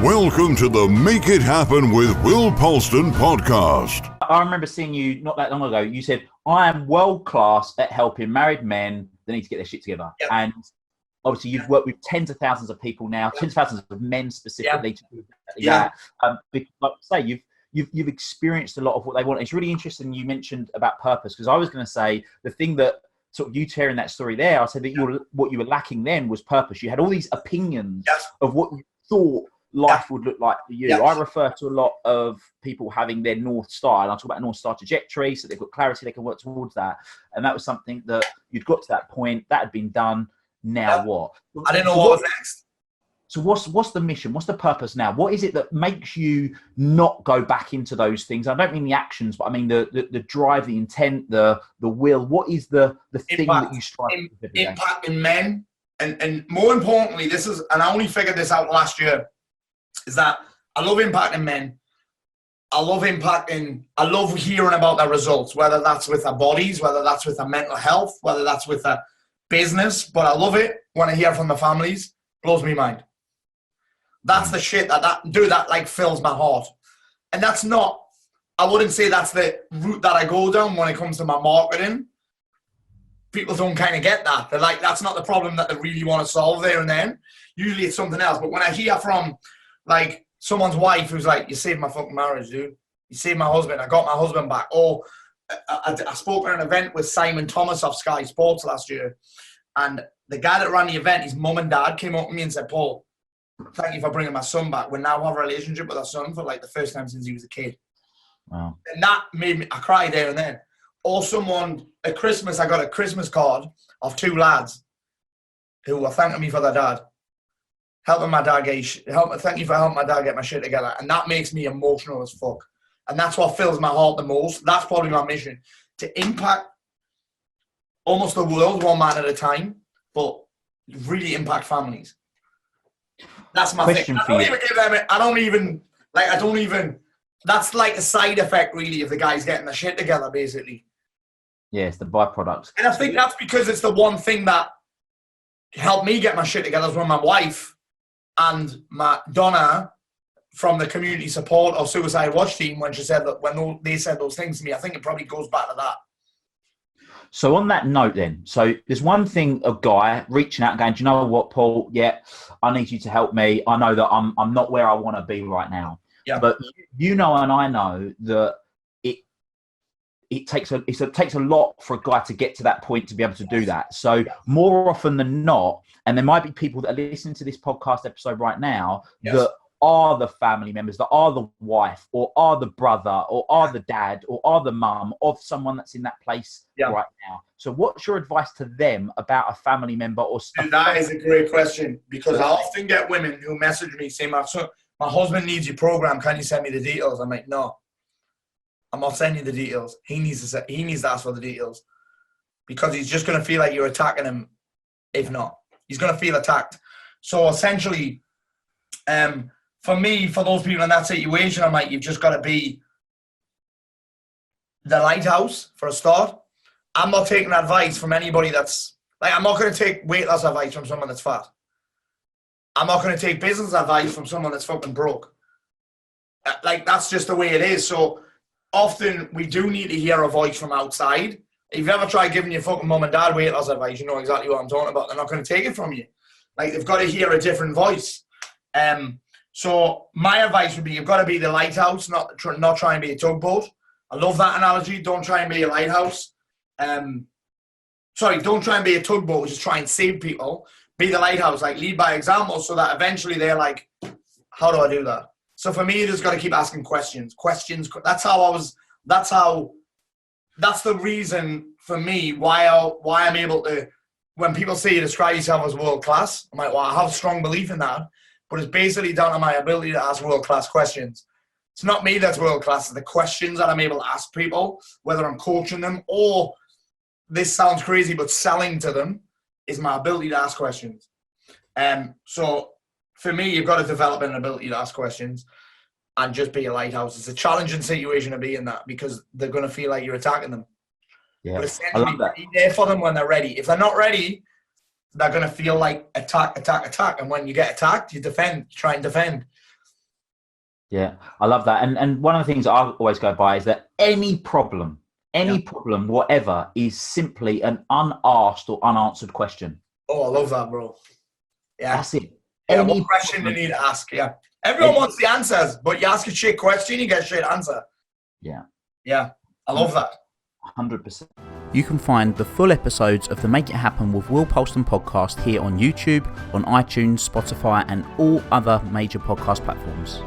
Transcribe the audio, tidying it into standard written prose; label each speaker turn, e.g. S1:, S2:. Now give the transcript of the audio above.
S1: Welcome to the Make It Happen with Will Polston podcast.
S2: I remember seeing you not that long ago. You said, I am world class at helping married men that need to get their shit together. Yep. And obviously you've worked with tens of thousands of people now, tens of thousands of men specifically to do that. Because, like I say, you've experienced a lot of what they want. It's really interesting you mentioned about purpose, because I was going to say the thing that sort of you tearing that story there, I said that what you were lacking then was purpose. You had all these opinions of what you thought life would look like for you. I refer to a lot of people having their North Star, and I talk about North Star trajectory, so they've got clarity, they can work towards that. And that was something that you'd got to that point, that had been done. Now what?
S3: I didn't know what was next.
S2: So what's the mission? What's the purpose now? What is it that makes you not go back into those things? I don't mean the actions, but I mean the drive, the intent, the will. What is the thing that you strive for?
S3: Impacting men, and more importantly, and I only figured this out last year, is that I love impacting men. I love hearing about their results, whether that's with their bodies, whether that's with their mental health, whether that's with their business. But I love it when I hear from the families. Blows me mind. That's the shit that like fills my heart. And that's not, I wouldn't say that's the route that I go down when it comes to my marketing. People don't kind of get that. They're like, that's not the problem that they really want to solve there and then. Usually it's something else. But when I hear from like someone's wife who's like, you saved my fucking marriage, dude. You saved my husband. I got my husband back. Or I spoke at an event with Simon Thomas of Sky Sports last year. And the guy that ran the event, his mum and dad came up to me and said, Paul, thank you for bringing my son back. We now have a relationship with our son for like the first time since he was a kid.
S2: Wow. And
S3: that made me, I cried there and then. Or someone, at Christmas, I got a Christmas card of two lads who were thanking me for their dad. Helping my dad thank you for helping my dad get my shit together. And that makes me emotional as fuck. And that's what fills my heart the most. That's probably my mission. To impact almost the world one man at a time, but really impact families. That's my thing. I don't even, that's like a side effect really of the guys getting their shit together basically.
S2: Yeah, it's the byproduct.
S3: And I think that's because it's the one thing that helped me get my shit together is when my wife and my Donna from the community support or suicide watch team, when she said that, when they said those things to me, I think it probably goes back to that.
S2: So on that note then, so there's one thing, a guy reaching out and going, do you know what, Paul? Yeah, I need you to help me. I know that I'm not where I want to be right now. Yeah. But you know and I know that it takes a lot for a guy to get to that point to be able to do that. So more often than not, and there might be people that are listening to this podcast episode right now that are the family members, that are the wife or are the brother or are the dad or are the mum of someone that's in that place right now. So what's your advice to them about a family member or stuff?
S3: That is a great question, because I often get women who message me saying, my husband needs your program. Can you send me the details? I'm like, no, I'm not sending you the details. He needs to ask for the details, because he's just going to feel like you're attacking him. If not, he's going to feel attacked. So essentially, for me, for those people in that situation, I'm like, you've just got to be the lighthouse for a start. I'm not taking advice from anybody that's like, I'm not going to take weight loss advice from someone that's fat. I'm not going to take business advice from someone that's fucking broke. Like, that's just the way it is. So often we do need to hear a voice from outside. If you've ever tried giving your fucking mum and dad weight loss advice, you know exactly what I'm talking about. They're not going to take it from you. Like, they've got to hear a different voice. So my advice would be, you've got to be the lighthouse, not try and be a tugboat. I love that analogy. Don't try and be a lighthouse. Don't try and be a tugboat, which is try and save people. Be the lighthouse, like lead by example, so that eventually they're like, how do I do that? So for me, you just got to keep asking questions. That's the reason for me why I'm able to, when people say you describe yourself as world class, I'm like, well, I have a strong belief in that. But it's basically down to my ability to ask world-class questions. It's not me that's world-class. It's the questions that I'm able to ask people, whether I'm coaching them or, this sounds crazy, but selling to them, is my ability to ask questions. So for me, you've got to develop an ability to ask questions and just be a lighthouse. It's a challenging situation to be in that, because they're going to feel like you're attacking them.
S2: Yeah,
S3: but essentially, be there for them when they're ready. If they're not ready, they're going to feel like attack. And when you get attacked, you defend, you try and defend.
S2: Yeah, I love that. And one of the things I always go by is that any problem, whatever, is simply an unasked or unanswered question.
S3: Oh, I love that, bro. Yeah.
S2: That's it.
S3: Yeah, what question you need to ask, yeah. Everyone wants the answers, but you ask a shit question, you get a shit answer.
S2: Yeah.
S3: Yeah, I love that.
S2: 100%.
S4: You can find the full episodes of the Make It Happen with Will Polston podcast here on YouTube, on iTunes, Spotify and all other major podcast platforms.